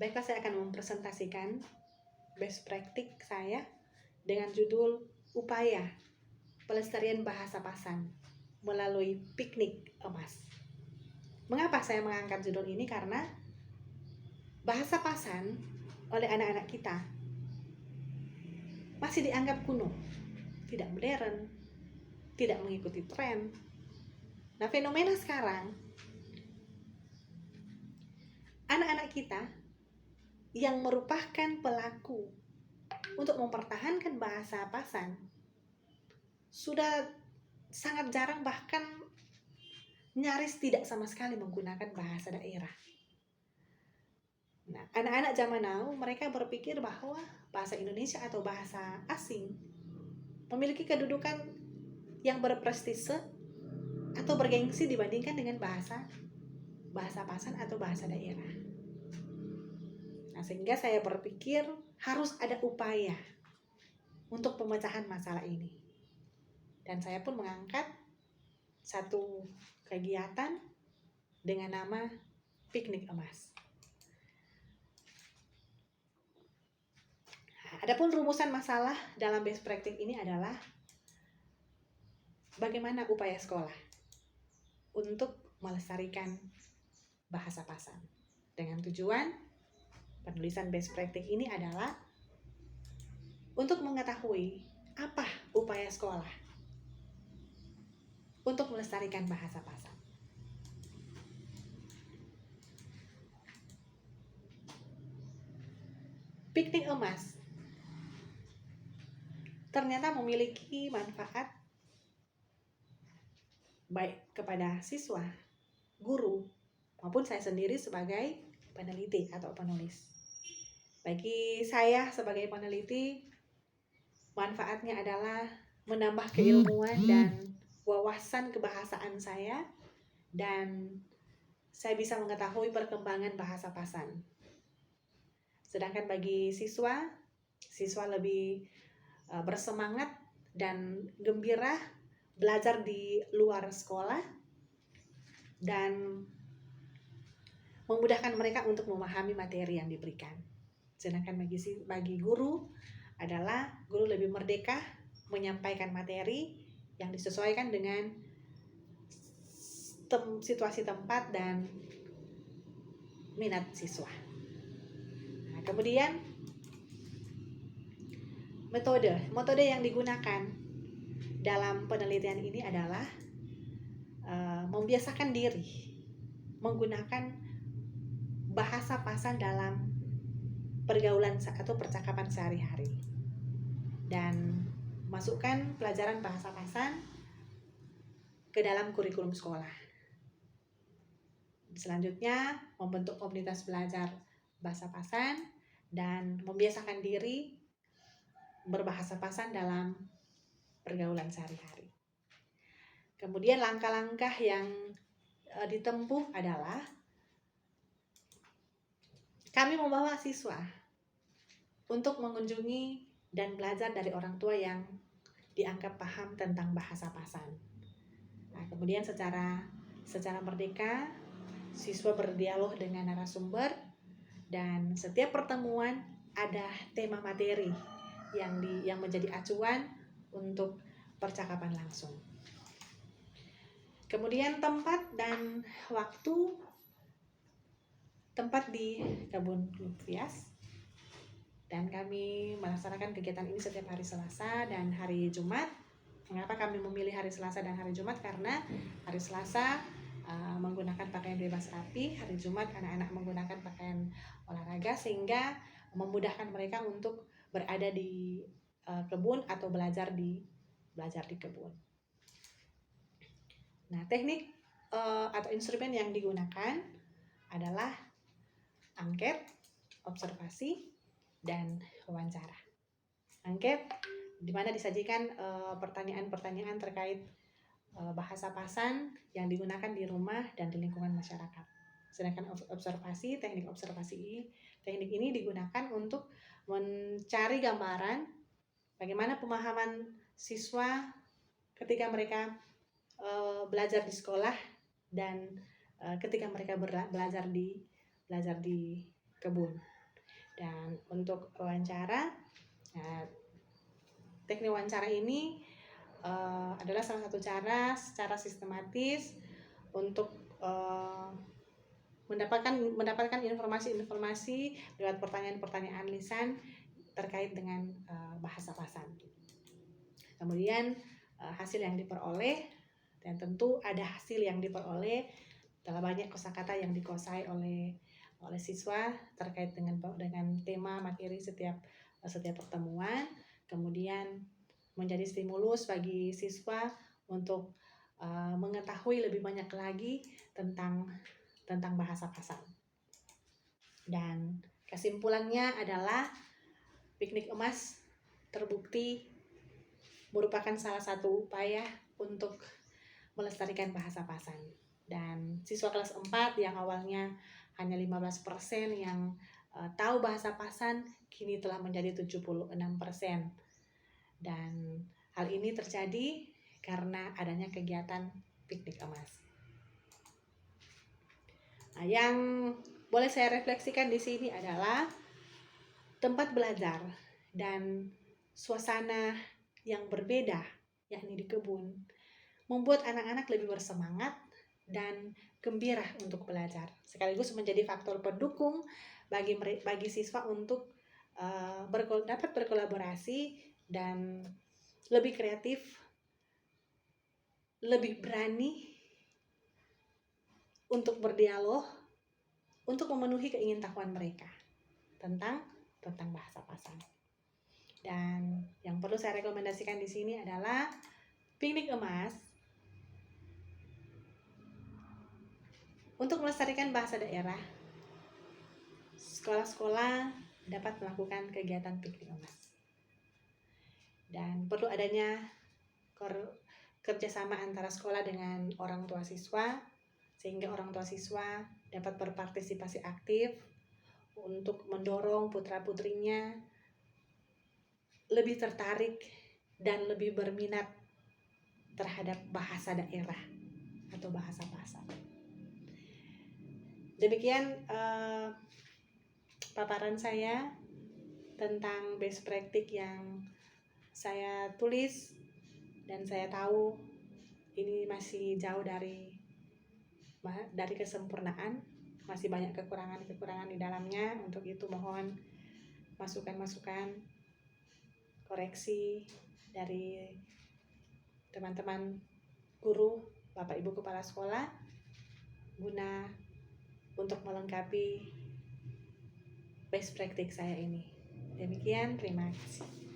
Baiklah, saya akan mempresentasikan best practice saya dengan judul Upaya Pelestarian Bahasa Pasan melalui Piknik Emas. Mengapa saya mengangkat judul ini? Karena bahasa Pasan oleh anak-anak kita masih dianggap kuno, tidak modern, tidak mengikuti tren. Nah, fenomena sekarang, anak-anak kita yang merupakan pelaku untuk mempertahankan bahasa Pasan sudah sangat jarang, bahkan nyaris tidak sama sekali menggunakan bahasa daerah. Nah, anak-anak zaman now mereka berpikir bahwa bahasa Indonesia atau bahasa asing memiliki kedudukan yang berprestise atau bergengsi dibandingkan dengan bahasa Pasan atau bahasa daerah. Nah, sehingga saya berpikir harus ada upaya untuk pemecahan masalah ini. Dan saya pun mengangkat satu kegiatan dengan nama Piknik Emas. Adapun rumusan masalah dalam best practice ini adalah bagaimana upaya sekolah untuk melestarikan bahasa Pasan. Dengan tujuan penulisan best practice ini adalah untuk mengetahui apa upaya sekolah untuk melestarikan bahasa Pasan. Piknik Emas ternyata memiliki manfaat baik kepada siswa, guru, maupun saya sendiri sebagai peneliti atau penulis. Bagi saya sebagai peneliti, manfaatnya adalah menambah keilmuan dan wawasan kebahasaan saya, dan saya bisa mengetahui perkembangan bahasa Pasan. Sedangkan bagi siswa lebih bersemangat dan gembira belajar di luar sekolah dan memudahkan mereka untuk memahami materi yang diberikan. Sedangkan bagi guru adalah guru lebih merdeka menyampaikan materi yang disesuaikan dengan situasi tempat dan minat siswa. Nah, kemudian metode yang digunakan dalam penelitian ini adalah membiasakan diri menggunakan bahasa Pasan dalam pergaulan atau percakapan sehari-hari, dan masukkan pelajaran bahasa Pasan ke dalam kurikulum sekolah. Selanjutnya, membentuk komunitas belajar bahasa Pasan dan membiasakan diri berbahasa Pasan dalam pergaulan sehari-hari. Kemudian langkah-langkah yang ditempuh adalah kami membawa siswa untuk mengunjungi dan belajar dari orang tua yang dianggap paham tentang bahasa Pasan. Nah, kemudian secara merdeka siswa berdialog dengan narasumber, dan setiap pertemuan ada tema materi yang menjadi acuan untuk percakapan langsung. Kemudian tempat dan waktu, tempat di Kebun Lumpvias, dan kami melaksanakan kegiatan ini setiap hari Selasa dan hari Jumat. Mengapa kami memilih hari Selasa dan hari Jumat? Karena hari Selasa menggunakan pakaian bebas rapi, hari Jumat anak-anak menggunakan pakaian olahraga, sehingga memudahkan mereka untuk berada di kebun atau belajar di kebun. Nah, teknik atau instrumen yang digunakan adalah angket, observasi, dan wawancara. Angket di mana disajikan pertanyaan-pertanyaan terkait bahasa Pasan yang digunakan di rumah dan di lingkungan masyarakat. Sedangkan observasi, teknik ini digunakan untuk mencari gambaran bagaimana pemahaman siswa ketika mereka belajar di sekolah dan ketika mereka belajar di kebun. Dan untuk wawancara, nah, teknik wawancara ini adalah salah satu cara secara sistematis untuk mendapatkan informasi-informasi lewat pertanyaan-pertanyaan lisan terkait dengan bahasa pasan. Kemudian hasil yang diperoleh, dan tentu ada hasil yang diperoleh telah banyak kosakata yang dikuasai oleh siswa terkait dengan tema materi setiap pertemuan. Kemudian menjadi stimulus bagi siswa untuk mengetahui lebih banyak lagi tentang bahasa pasan. Dan kesimpulannya adalah piknik emas terbukti merupakan salah satu upaya untuk melestarikan bahasa pasan. Dan siswa kelas 4 yang awalnya hanya 15% yang tahu bahasa pasan, kini telah menjadi 76%. Dan hal ini terjadi karena adanya kegiatan piknik emas. Nah, yang boleh saya refleksikan di sini adalah tempat belajar dan suasana yang berbeda, yakni di kebun, membuat anak-anak lebih bersemangat dan gembira untuk belajar, sekaligus menjadi faktor pendukung bagi siswa untuk dapat berkolaborasi dan lebih kreatif, lebih berani untuk berdialog, untuk memenuhi keingintahuan mereka tentang bahasa pasan. Dan yang perlu saya rekomendasikan di sini adalah piknik emas untuk melestarikan bahasa daerah. Sekolah-sekolah dapat melakukan kegiatan piknik emas. Dan perlu adanya kerjasama antara sekolah dengan orang tua siswa, sehingga orang tua siswa dapat berpartisipasi aktif untuk mendorong putra-putrinya lebih tertarik dan lebih berminat terhadap bahasa daerah atau bahasa pasan. Demikian paparan saya tentang best practice yang saya tulis, dan saya tahu ini masih jauh dari kesempurnaan, masih banyak kekurangan di dalamnya. Untuk itu mohon masukan-masukan, koreksi dari teman-teman guru, Bapak Ibu Kepala Sekolah, guna untuk melengkapi best practice saya ini. Demikian, terima kasih.